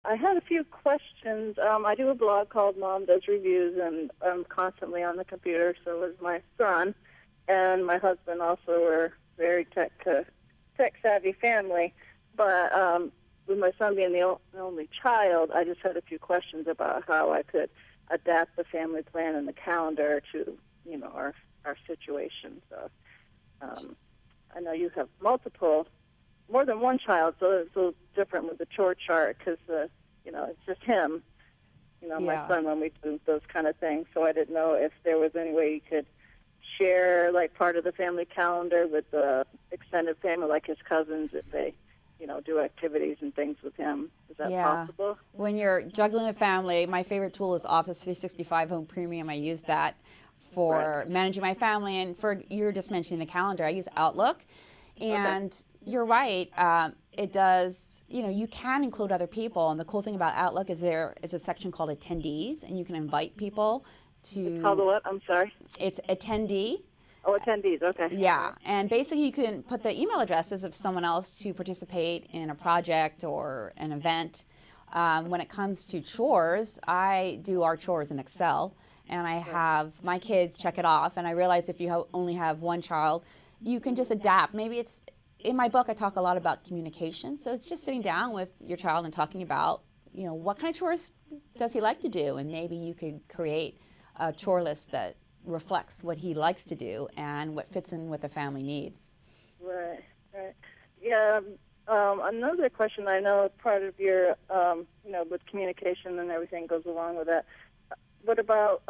I had a few questions. I do a blog called Mom Does Reviews, and I'm constantly on the computer. So is my son, and my husband also. We're very tech-savvy family. But with my son being the only child, I just had a few questions about how I could adapt the family plan and the calendar to, our situation. So I know you have more than one child, so it's a little different with the chore chart because, it's just him, my son, when we do those kind of things. So I didn't know if there was any way you could share, like, part of the family calendar with the extended family, like his cousins, if they, do activities and things with him. Is that possible? When you're juggling a family, my favorite tool is Office 365 Home Premium. I use that for managing my family. And you were just mentioning the calendar, I use Outlook. And you're right. It does, you can include other people. And the cool thing about Outlook is there is a section called attendees, and you can invite people to. It's called what? I'm sorry. It's attendee. Oh, attendees. Okay. Yeah. And basically you can put the email addresses of someone else to participate in a project or an event. When it comes to chores, I do our chores in Excel, and I have my kids check it off. And I realize if you only have one child, you can just adapt. Maybe it's, in my book, I talk a lot about communication. So it's just sitting down with your child and talking about, what kind of chores does he like to do? And maybe you could create a chore list that reflects what he likes to do and what fits in with the family needs. Right. Yeah. Another question, I know part of your, with communication and everything goes along with that. What about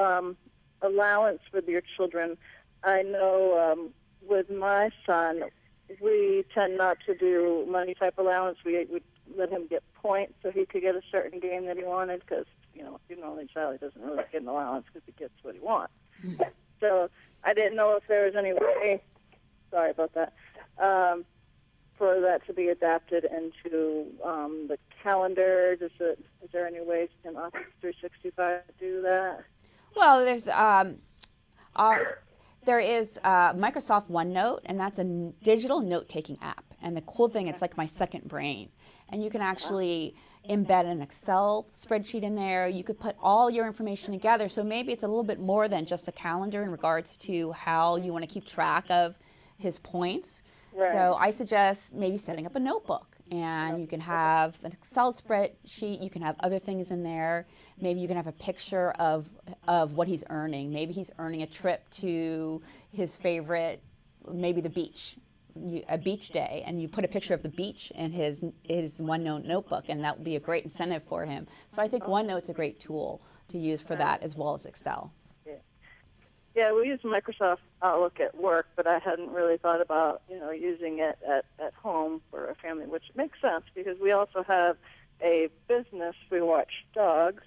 allowance with your children? I know with my son, we tend not to do money type allowance. We would let him get points so he could get a certain game that he wanted because, even an only child, he doesn't really get an allowance because he gets what he wants. So I didn't know if there was any way, sorry about that, for that to be adapted into the calendar. Is there any ways in Office 365 to do that? Well, there is Microsoft OneNote, and that's a digital note-taking app. And the cool thing, it's like my second brain. And you can actually embed an Excel spreadsheet in there. You could put all your information together. So maybe it's a little bit more than just a calendar in regards to how you want to keep track of his points. Right. So I suggest maybe setting up a notebook. And you can have an Excel spreadsheet. You can have other things in there. Maybe you can have a picture of what he's earning. Maybe he's earning a trip to his favorite, maybe the beach, a beach day, and you put a picture of the beach in his OneNote notebook, and that would be a great incentive for him. So I think OneNote's a great tool to use for that as well as Excel. Yeah, we use Microsoft Outlook at work, but I hadn't really thought about, using it at home for a family, which makes sense because we also have a business. We watch dogs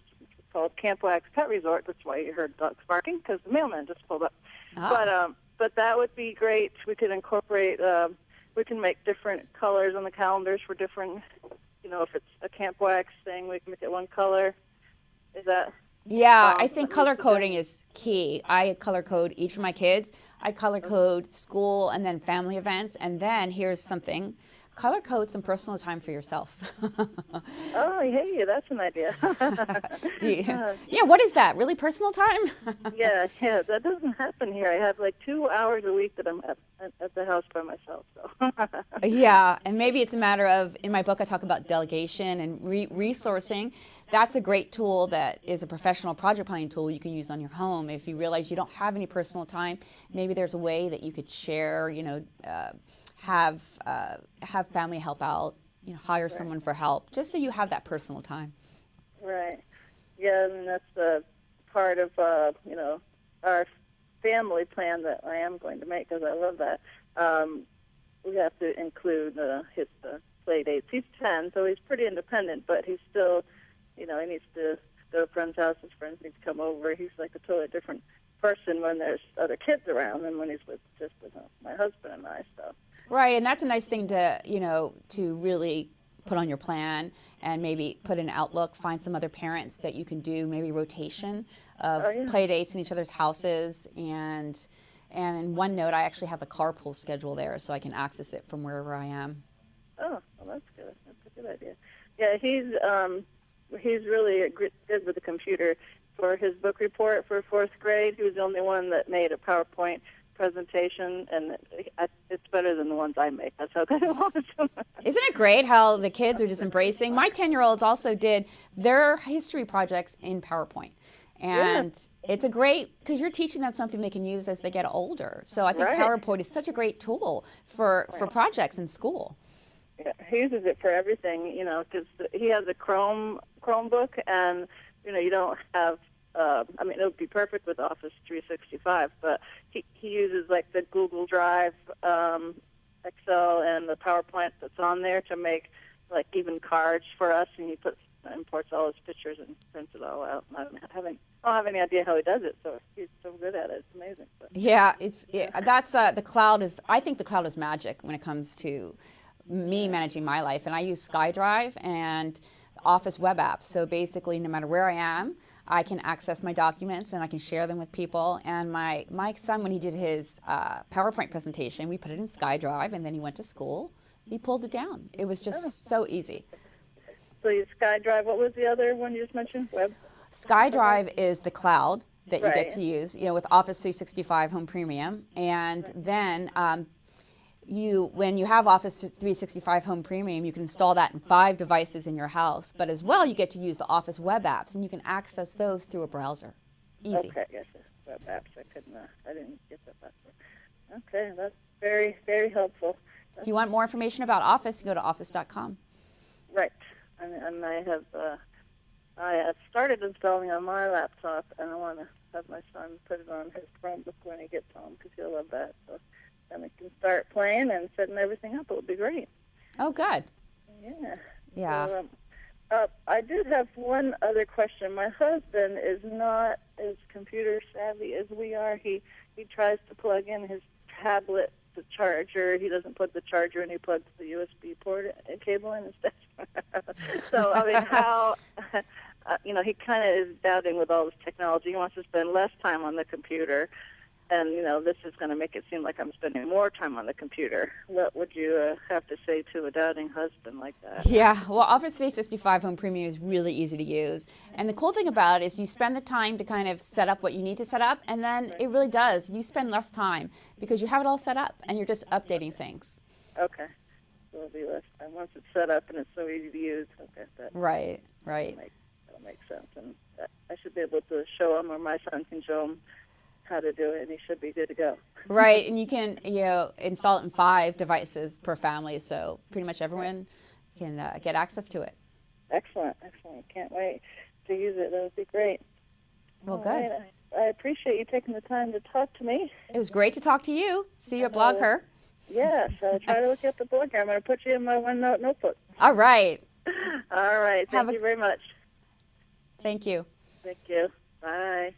called Camp Wax Pet Resort. That's why you heard dogs barking, because the mailman just pulled up. Oh. But that would be great. We could incorporate, we can make different colors on the calendars for different, if it's a Camp Wax thing, we can make it one color. Is that... Yeah, I think color coding is key. I color code each of my kids. I color code school and then family events. And then here's something. Color code some personal time for yourself. Oh, hey, that's an idea. Yeah, what is that? Really personal time? Yeah, that doesn't happen here. I have like 2 hours a week that I'm at the house by myself. So. Yeah, and maybe it's a matter of, in my book I talk about delegation and resourcing. That's a great tool that is a professional project planning tool you can use on your home. If you realize you don't have any personal time, maybe there's a way that you could share, have family help out, hire someone for help, just so you have that personal time. Right. Yeah, and that's part of, our family plan that I am going to make, because I love that. We have to include his play dates. He's 10, so he's pretty independent, but he's still, he needs to go to friends' houses. Friends need to come over. He's like a totally different person when there's other kids around than when he's with my husband and I. So. Right, and that's a nice thing to, to really put on your plan and maybe put in Outlook, find some other parents that you can do maybe rotation of play dates in each other's houses. And in OneNote, I actually have the carpool schedule there so I can access it from wherever I am. Oh, well, that's good. That's a good idea. Yeah, he's really good with the computer. For his book report for 4th grade, he was the only one that made a PowerPoint presentation, and it's better than the ones I make. That's how good it was. Isn't it great how the kids are just embracing? My 10-year-olds also did their history projects in PowerPoint. And it's a great, because you're teaching them something they can use as they get older. So I think PowerPoint is such a great tool for projects in school. Yeah, he uses it for everything, because he has a Chromebook, and, you don't have, it would be perfect with Office 365, but he uses, like, the Google Drive, Excel, and the PowerPoint that's on there to make, like, even cards for us, and he imports all his pictures and prints it all out. I don't have any idea how he does it, so he's so good at it. It's amazing. But. Yeah, that's the cloud is. I think the cloud is magic when it comes to me managing my life, and I use SkyDrive and Office web apps. So basically, no matter where I am, I can access my documents and I can share them with people. And my son, when he did his PowerPoint presentation, we put it in SkyDrive, and then he went to school. He pulled it down. It was just so easy. So you SkyDrive. What was the other one you just mentioned? Web. SkyDrive is the cloud that you get to use, with Office 365 Home Premium, and then when you have Office 365 Home Premium, you can install that in 5 devices in your house. But as well, you get to use the Office web apps, and you can access those through a browser. Easy. Okay, yes, web apps. I didn't get that before. Okay, that's very, very helpful. If you want more information about Office, you go to office.com. Right. And I have started installing on my laptop, and I want to have my son put it on his Chromebook when he gets home, because he'll love that. So then we can start playing and setting everything up. It would be great. Oh, good. Yeah. So, I did have one other question. My husband is not as computer savvy as we are. He tries to plug in his tablet, the charger. He doesn't plug the charger in. He plugs the USB port cable in instead. So, how, he kind of is doubting with all this technology. He wants to spend less time on the computer. And, this is going to make it seem like I'm spending more time on the computer. What would you have to say to a doubting husband like that? Yeah, well, Office 365 Home Premium is really easy to use. And the cool thing about it is you spend the time to kind of set up what you need to set up, and then it really does. You spend less time because you have it all set up, and you're just updating things. Okay. So it'll be less time. Once it's set up and it's so easy to use. Okay. Right. That'll make sense. And I should be able to show him, or my son can show him how to do it, and he should be good to go. Right, and you can install it in 5 devices per family, so pretty much everyone can get access to it. Excellent. Can't wait to use it. That would be great. Well, good. Right. I appreciate you taking the time to talk to me. It was great to talk to you. See you at Blog Her. Yes, I'll try to look at the blog. I'm going to put you in my OneNote notebook. All right. All right. Thank you very much. Thank you. Thank you. Bye.